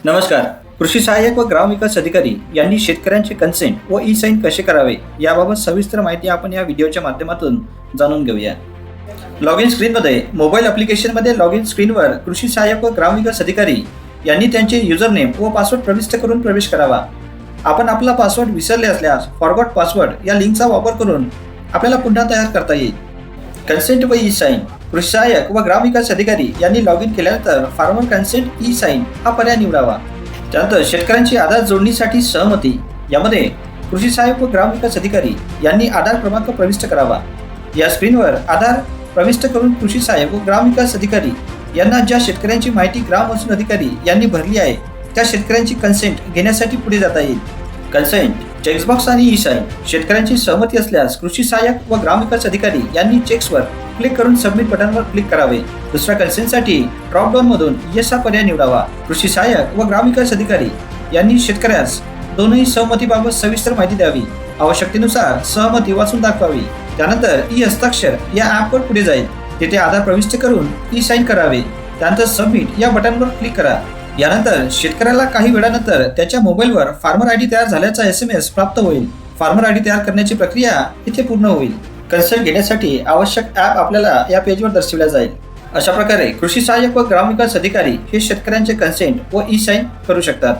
नमस्कार. कृषी सहाय्यक व ग्रामविकास अधिकारी यांनी शेतकऱ्यांचे कन्सेंट व ई साइन कसे करावे याबाबत सविस्तर माहिती आपण या व्हिडिओच्या माध्यमातून जाणून घेऊया. लॉग इन स्क्रीनमध्ये मोबाईल ॲप्लिकेशनमध्ये लॉग इन स्क्रीनवर कृषी सहाय्यक व ग्रामविकास अधिकारी यांनी त्यांचे युजर नेम व पासवर्ड प्रविष्ट करून प्रवेश करावा. आपण आपला पासवर्ड विसरले असल्यास फॉरगॉट पासवर्ड या लिंकचा वापर करून आपल्याला पुन्हा तयार करता येईल. कन्सेंट व ई साइन. कृषी सहाय्यक व ग्रामविकास अधिकारी यांनी लॉग इन केल्यानंतर फार्मर कन्सेंट ई साइन हा पर्याय निवडावा. त्यानंतर शेतकऱ्यांची आधार जोडणीसाठी सहमती यामध्ये कृषी सहाय्यक व ग्रामविकास अधिकारी यांनी आधार क्रमांक प्रविष्ट करावा. या स्क्रीनवर आधार प्रविष्ट करून कृषी सहाय्यक व ग्रामविकास अधिकारी यांना ज्या शेतकऱ्यांची माहिती ग्राम महसूल अधिकारी यांनी भरली आहे त्या शेतकऱ्यांची कन्सेंट घेण्यासाठी पुढे जाता येईल. कन्सेंट, चेक्सबॉक्स आणि ई साइन. शेतकऱ्यांची सहमती असल्यास कृषी सहाय्यक व ग्रामविकास अधिकारी यांनी चेक्सवर क्लिक करून सबमिट बटनवर क्लिक करावे. दुसऱ्या कन्सेंटसाठी ड्रॉप डाऊन मधून येस हा पर्याय निवडावा. कृषी सहाय्यक व ग्रामविकास अधिकारी यांनी शेतकऱ्यास दोन्ही सहमतीबाबत सविस्तर माहिती द्यावी. आवश्यकतेनुसार सहमती वाचून दाखवावी. त्यानंतर ई हस्ताक्षर या ॲपवर पुढे जाईल. तेथे आधार प्रविष्ट करून ई साइन करावे. त्यानंतर सबमिट या बटनवर क्लिक करा. यानंतर शेतकऱ्याला काही वेळानंतर त्याच्या मोबाईलवर फार्मर आयडी तयार झाल्याचा SMS प्राप्त होईल. फार्मर आयडी तयार करण्याची प्रक्रिया इथे पूर्ण होईल. कन्सेंट घेण्यासाठी आवश्यक ॲप आपल्याला या पेजवर दर्शविला जाईल. अशा प्रकारे कृषी सहाय्यक व ग्रामविकास अधिकारी हे शेतकऱ्यांचे कन्सेंट व ई साइन करू शकतात.